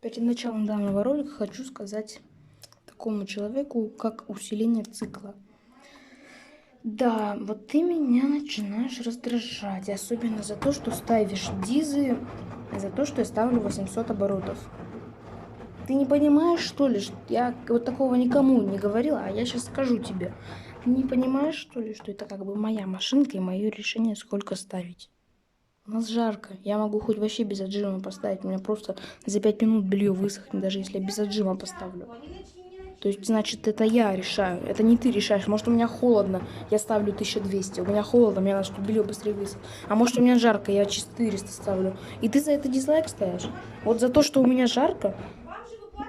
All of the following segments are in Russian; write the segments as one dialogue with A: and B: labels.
A: Перед началом данного ролика хочу сказать такому человеку, как усиление цикла. Да, вот ты меня начинаешь раздражать, особенно за то, что ставишь дизы, за то, что я ставлю 800 оборотов. Ты не понимаешь, что ли? Я вот такого никому не говорила, а я сейчас скажу тебе. Ты не понимаешь, что ли, что это как бы моя машинка и мое решение, сколько ставить? У нас жарко. Я могу хоть вообще без отжима поставить. У меня просто за 5 минут белье высохнет, даже если я без отжима поставлю. То есть, значит, это я решаю. Это не ты решаешь. Может, у меня холодно, я ставлю 1200. У меня холодно, мне надо, чтобы белье быстрее высохло. А может, у меня жарко, я 400 ставлю. И ты за это дизлайк ставишь? Вот за то, что у меня жарко?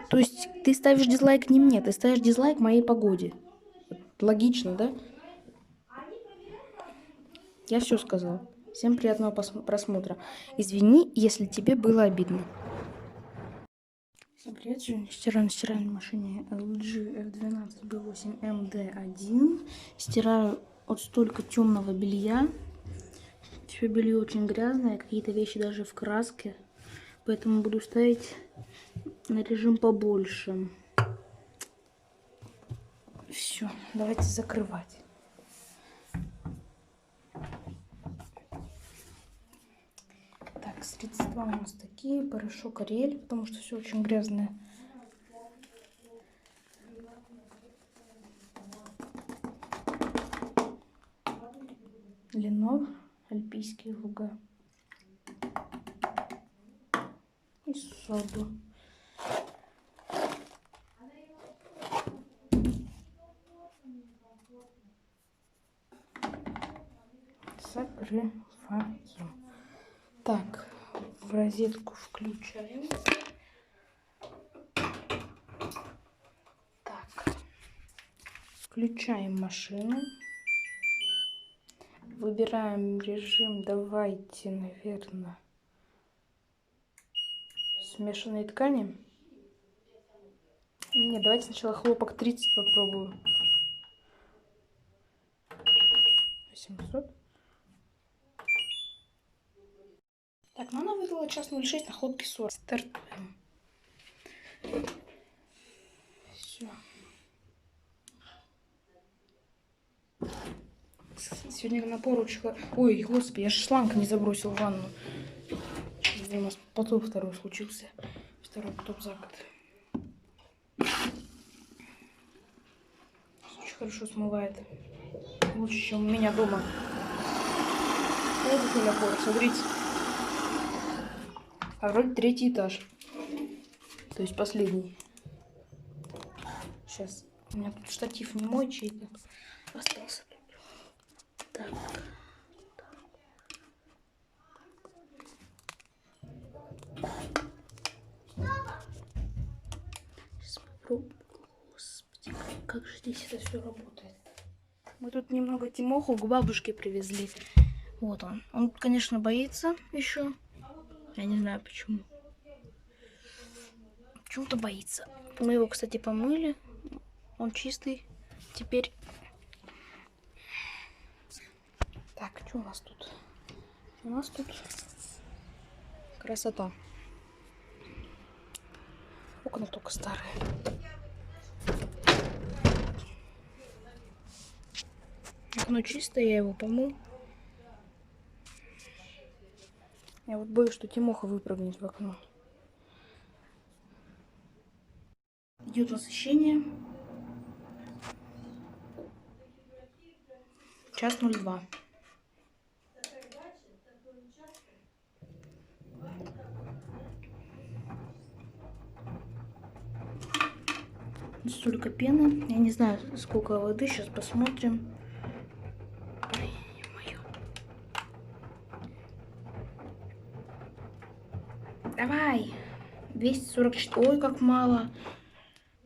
A: То есть, ты ставишь дизлайк не мне, ты ставишь дизлайк моей погоде. Логично, да? Я все сказала. Всем приятного просмотра. Извини, если тебе было обидно. Всем привет. Сегодня стираю на стиральной машине LG F12 B8 MD1. Стираю вот столько темного белья. Все белье очень грязное, какие-то вещи даже в краске. Поэтому буду ставить на режим побольше. Все, давайте закрывать. Так, средства у нас такие. Порошок Ариэль, потому что все очень грязное. Ленор, альпийские луга. И соду. Закрываем. Так, в розетку включаем. Так, включаем машину. Выбираем режим, давайте, наверное, смешанные ткани. Нет, давайте сначала хлопок 30 попробую. 800. Так, ну она выдала час 06 на хлопке 40. Стартуем. Все. Сегодня напор очень... Ой, господи, я шланг не забросил в ванну. У нас потоп второй случился. Второй потоп за год. Очень хорошо смывает. Лучше, чем у меня дома. Вот какой напор, смотрите. А вроде 3-й этаж. То есть последний. Сейчас. У меня тут штатив не мой, чей-то остался. Так. Сейчас попробую. Господи, как же здесь это все работает. Мы тут немного Тимоху к бабушке привезли. Вот он. Он, конечно, боится еще. Я не знаю почему. Почему-то боится. Мы его, кстати, помыли. Он чистый. Теперь... Так, что у нас тут? У нас тут красота. Окна только старые. Окно чистое, я его помыл. Я вот боюсь, что Тимоха выпрыгнет в окно. Идет освещение. 1:02. Столько пены. Я не знаю, сколько воды. Сейчас посмотрим. Ой, ё-моё. Давай. 244. Ой, как мало.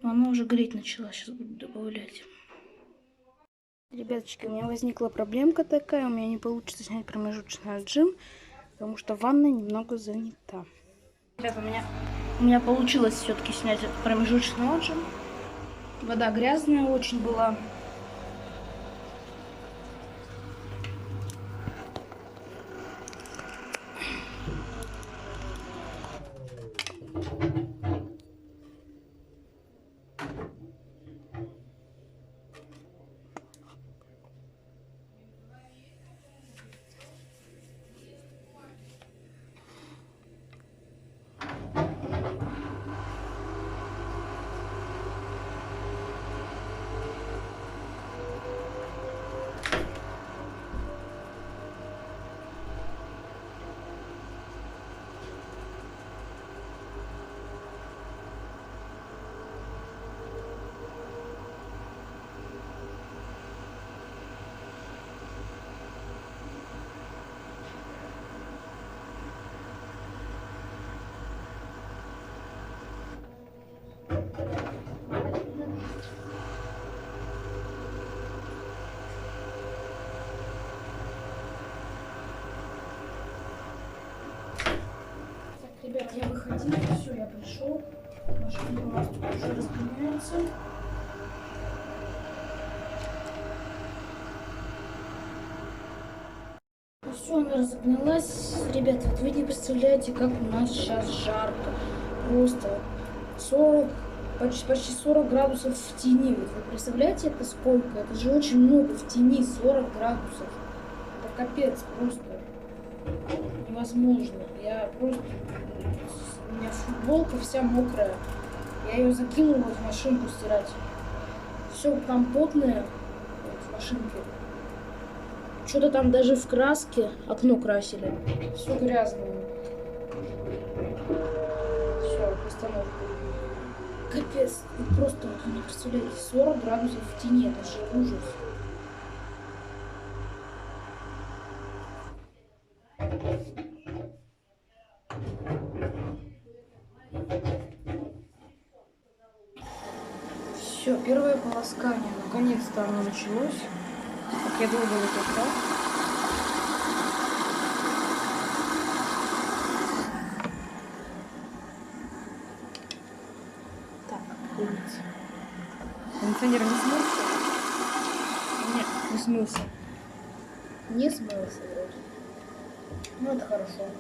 A: Но она уже греть начала. Сейчас буду добавлять. Ребяточки, у меня возникла проблемка такая. У меня не получится снять промежуточный отжим, потому что ванна немного занята. Ребята, у меня получилось все-таки снять этот промежуточный отжим. Вода грязная очень была. Ребят, я выходила, все, я пришел. Машина у нас тут уже разгоняется. Все, она разогналась. Ребят, вот вы не представляете, как у нас сейчас жарко. Просто 40, почти 40 градусов в тени. Вот вы представляете, это сколько? Это же очень много в тени, 40 градусов. Это капец просто. Невозможно. Я просто... У меня футболка вся мокрая. Я ее закинула в машинку стирать. Все там потное в машинке. Что-то там даже в краске окно красили. Все грязное. Все, постановка. Капец. Вы просто вот не представляете, 40 градусов в тени. Это же ужас. Все, первое полоскание. Наконец-то оно началось. Как я долго это ждал. Так, курица. Кондиционер не смылся? Нет, не смылся. Не смылся вроде. Ну, это хорошо.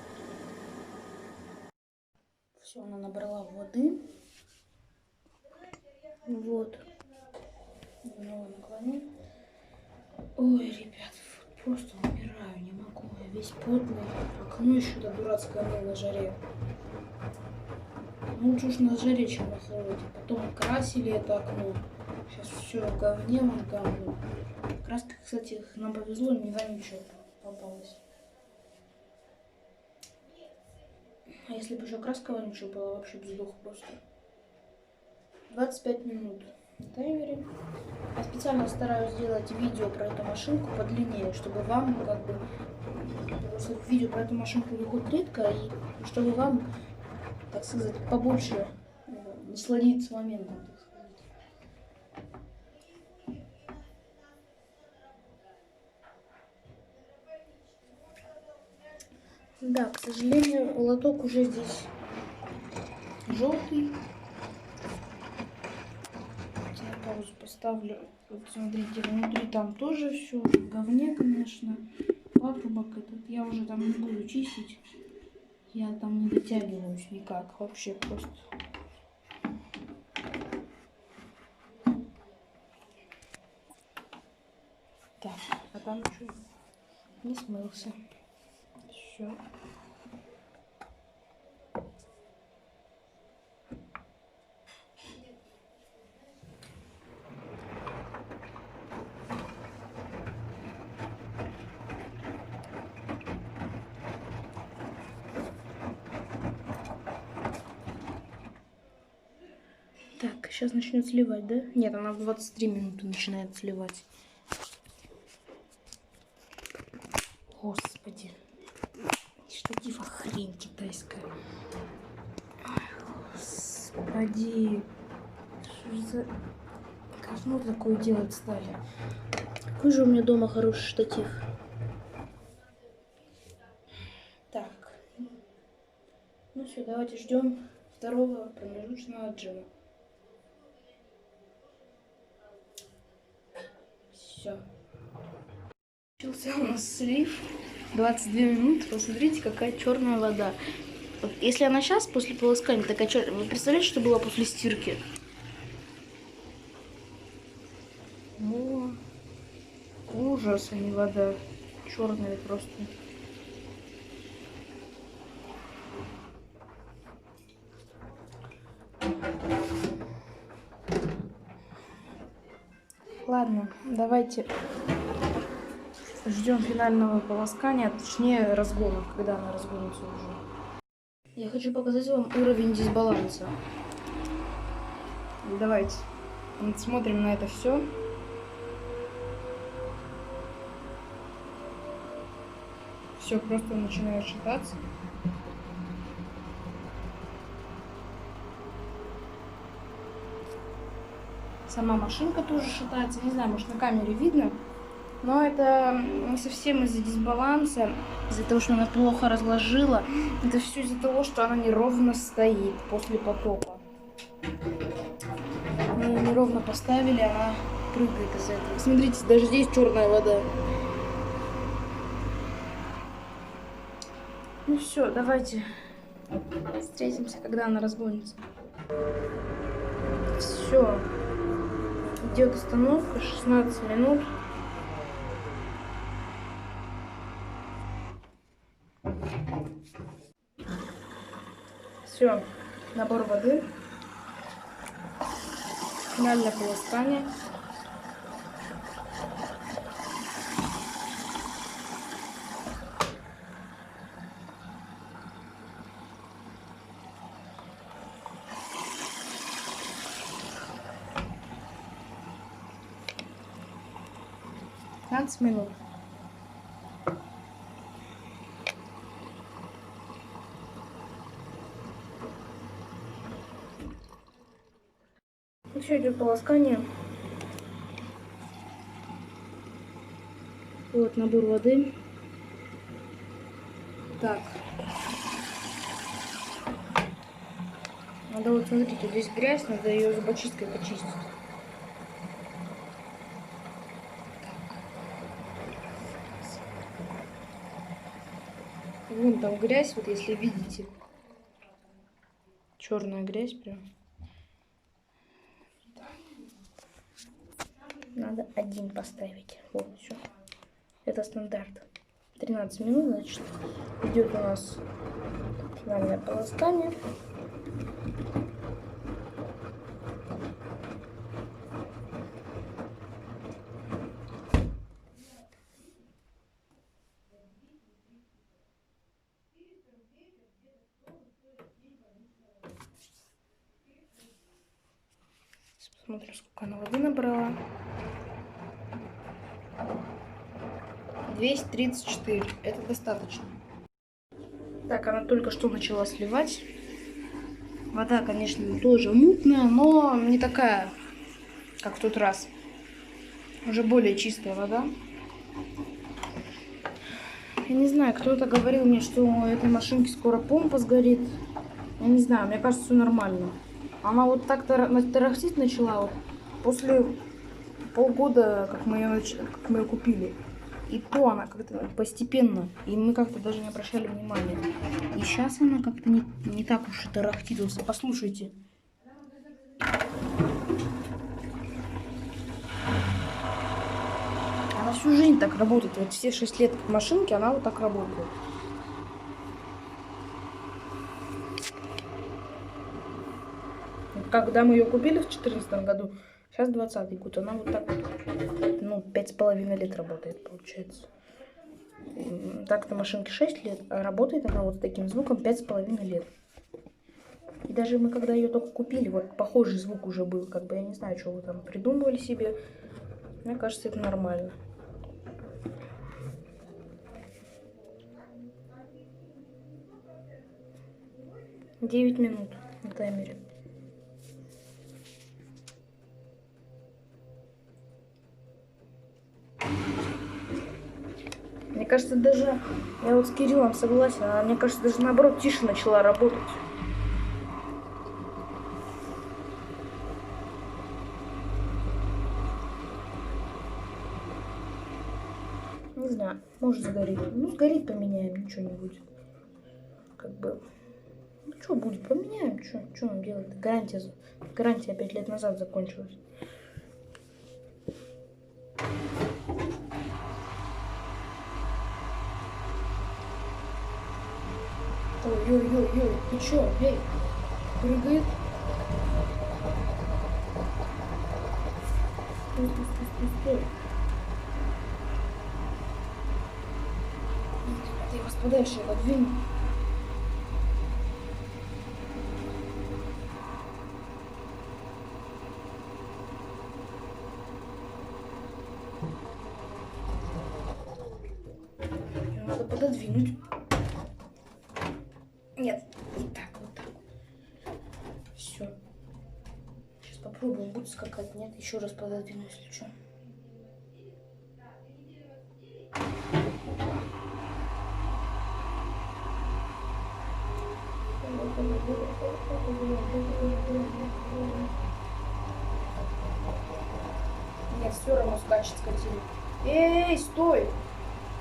A: Все, она набрала воды. Вот. Немного наклоню. Ой, ребят, просто умираю, не могу. Я весь потный. Окно еще до дурацкое на жаре. Ну, лучше уж на жаре, чем на холоде. Потом красили это окно. Сейчас все в говне, вон говно. Краска, кстати, нам повезло, не вонючая попалась. А если бы еще краска вонючая была, вообще бы сдох просто. 25 минут в таймере. Я специально стараюсь сделать видео про эту машинку подлиннее, чтобы вам как бы... Просто видео про эту машинку выходит редко, и чтобы вам, так сказать, побольше насладиться моментом, так сказать. Да, к сожалению, лоток уже здесь желтый. Я паузу поставлю. Вот смотрите, внутри там тоже все в говне, конечно. Патрубок этот я уже там не буду чистить. Я там не дотягиваюсь никак. Вообще просто. Так, а там что? Не смылся. Все. Так, сейчас начнет сливать, да? Нет, она в 23 минуты начинает сливать. Господи. Штатив хрень китайская. Ой, господи. Что же за говно такое делать стали? Какой же у меня дома хороший штатив. Так. Ну все, давайте ждем второго промежуточного отжима. Все. Начался у нас слив. 22 минуты. Посмотрите, какая черная вода. Вот если она сейчас после полоскания такая черная, вы представляете, что было после стирки? О, ужас, а не вода. Черная просто. Ладно, давайте ждем финального полоскания, точнее разгона, когда она разгонится уже. Я хочу показать вам уровень дисбаланса. Давайте смотрим на это все. Все просто начинает шататься. Сама машинка тоже шатается. Не знаю, может на камере видно. Но это не совсем из-за дисбаланса, из-за того, что она плохо разложила. Это все из-за того, что она неровно стоит после потопа. Мы ее неровно поставили, она прыгает из-за этого. Смотрите, даже здесь черная вода. Ну все, давайте встретимся, когда она разгонится. Все. Идет остановка, 16 минут. Все, набор воды. Финальное полоскание. Минут. Еще идет полоскание. Вот набор воды. Так. Надо вот, смотрите, здесь грязь, надо ее зубочисткой почистить. Вон там грязь, вот если видите. Черная грязь прям. Надо один поставить. Вот, все. Это стандарт. 13 минут, значит, идет у нас финальное полоскание. Посмотрим, сколько она воды набрала. 234. Это достаточно. Так, она только что начала сливать. Вода, конечно, тоже мутная, но не такая, как в тот раз. Уже более чистая вода. Я не знаю, кто-то говорил мне, что у этой машинки скоро помпа сгорит. Я не знаю, мне кажется, все нормально. Она вот так тарахтеть начала вот после полгода, как мы ее купили. И то она как-то постепенно, и мы как-то даже не обращали внимания. И сейчас она как-то не так уж и тарахтит. Послушайте. Она всю жизнь так работает. Вот все 6 лет машинки, она вот так работает. Когда мы ее купили в 2014 году, сейчас 2020 год, она вот так, ну, 5,5 лет работает, получается. Так-то машинке 6 лет, а работает она вот с таким звуком 5,5 лет. И даже мы, когда ее только купили, вот похожий звук уже был, как бы, я не знаю, что вы там придумывали себе. Мне кажется, это нормально. Девять минут на таймере. Мне кажется, даже, я вот с Кириллом согласен, а мне кажется, даже наоборот тише начала работать. Не знаю, может сгорит. Ну, сгорит, поменяем, ничего не будет. Как бы, ну, что будет, поменяем, что нам делать? Гарантия 5 лет назад закончилась. Ой-ой-ой-ой, ты чё, эй, прыгает? Стой. Я вас подальше подвину. Надо пододвинуть. Нет, вот так. Все. Сейчас попробуем, будет скакать. Нет, еще раз пододвину, если что. Нет, все равно скачет скотина. Эй, стой!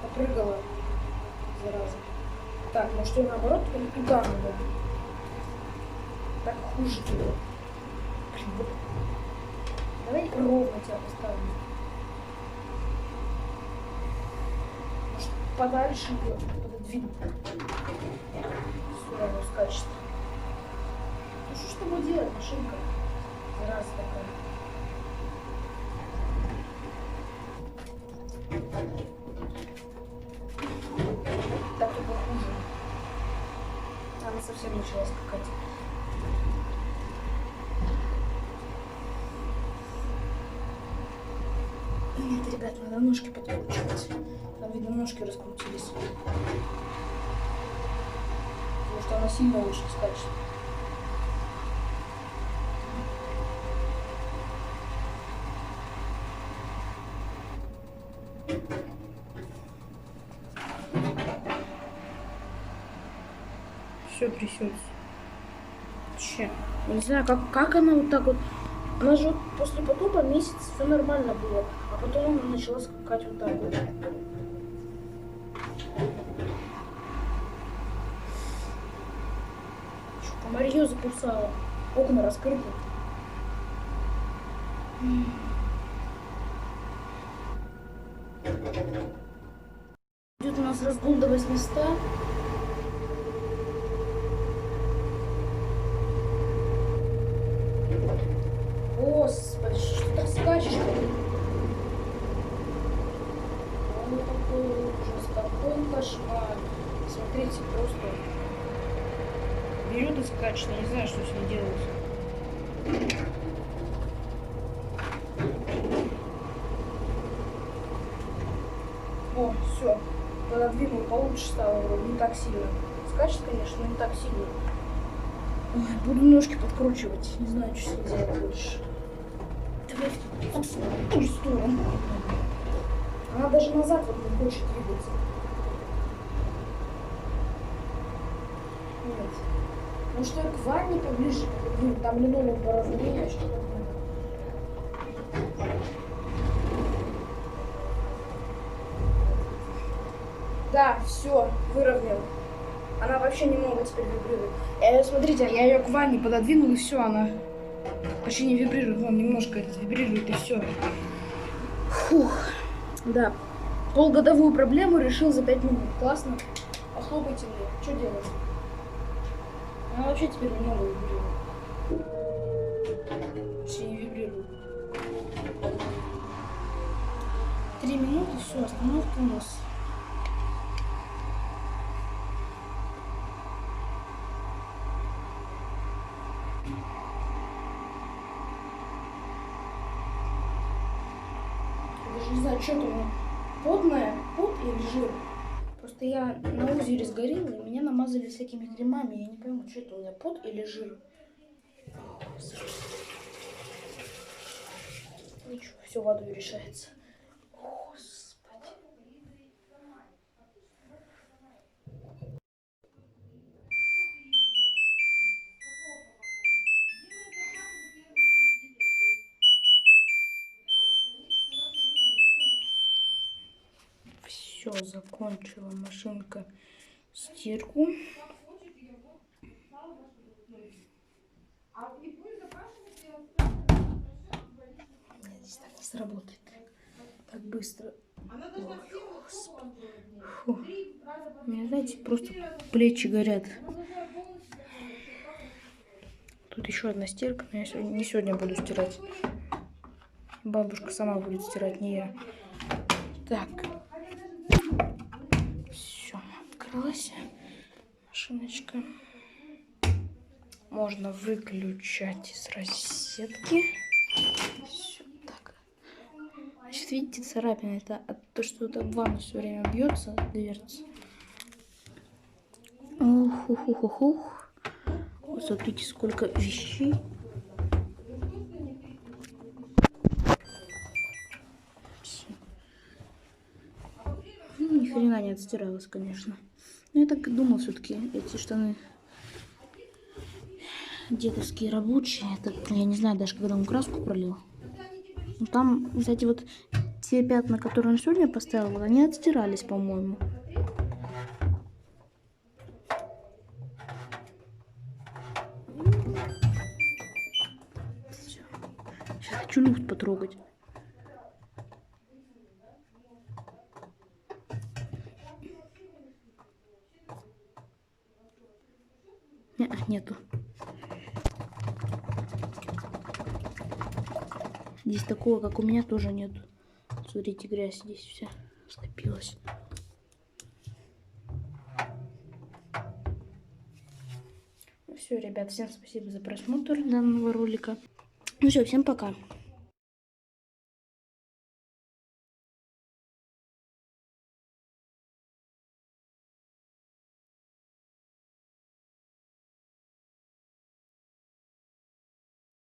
A: Попрыгала. Зараза. Так, может я наоборот туда надо. Так хуже туда. Блин, вот. Давай ровно тебя поставлю. Может подальше ее пододвинуть. Все равно скачет. Ну что ж тобой делать, машинка? Зараза такая. Так только хуже. Она совсем начала скакать. Нет, ребят, надо ножки подкручивать. Там, видно, ножки раскрутились. Потому что она сильно лучше скачет. Все трясется. Че? Я не знаю, как она вот так вот. Она же вот после потопа месяц все нормально было, а потом она начала скакать вот так вот. Комарье закусала. Окна раскрыты. Идет у нас разгул до 800. Господи, что ты скачешь? Ой, какой ужас, какой кошмар. Смотрите, просто берет и скачет. Я не знаю, что с ней делать. О, все. Пододвинул, получше стало вроде, не так сильно. Скачет, конечно, но не так сильно. Ой, буду ножки подкручивать. Не знаю, что с ней делать больше. Давай в ту сторону. Она даже назад вот не хочет двигаться. Нет. Может, я к ванне поближе, там линолеум поровнее, что такое. Да, все, выровнял. Она вообще немного теперь вибрирует. Смотрите, я ее к ванне пододвинул, и все, она почти не вибрирует. Вон, немножко вибрирует, и все. Фух. Да. Полгодовую проблему решил за 5 минут. Классно. Похлопайте мне. Что делать? Она вообще теперь немного вибрирует. Почти не вибрирует. 3 минуты, все, остановка у нас. Не знаю, что это у меня потное, пот или жир. Просто я на озере сгорела, и меня намазали всякими кремами. Я не пойму, что это у меня, пот или жир. Ничего, все водой решается. Господи. Все, закончила машинка стирку. Нет, здесь так не сработает. Так быстро. Ой, фу. У меня, знаете, просто плечи горят. Тут еще одна стирка, но я не сегодня буду стирать. Бабушка сама будет стирать, не я. Так. Все, открылась машиночка. Можно выключать из розетки. Все так. Значит, видите, царапина. Это от того, что тут об ванну все время бьется дверца. Ух. Вот смотрите, сколько вещей. Ну, ни хрена не отстиралась, конечно. Но я так и думала, все-таки эти штаны дедовские рабочие. Это, я не знаю даже, когда он краску пролил. Ну, там, кстати, вот те пятна, которые он сегодня поставил, вот они отстирались, по-моему. Все. Сейчас хочу люфт потрогать. Нету. Здесь такого, как у меня, тоже нету. Смотрите, грязь здесь вся скопилась. Ну все, ребят, всем спасибо за просмотр данного ролика. Ну все, всем пока.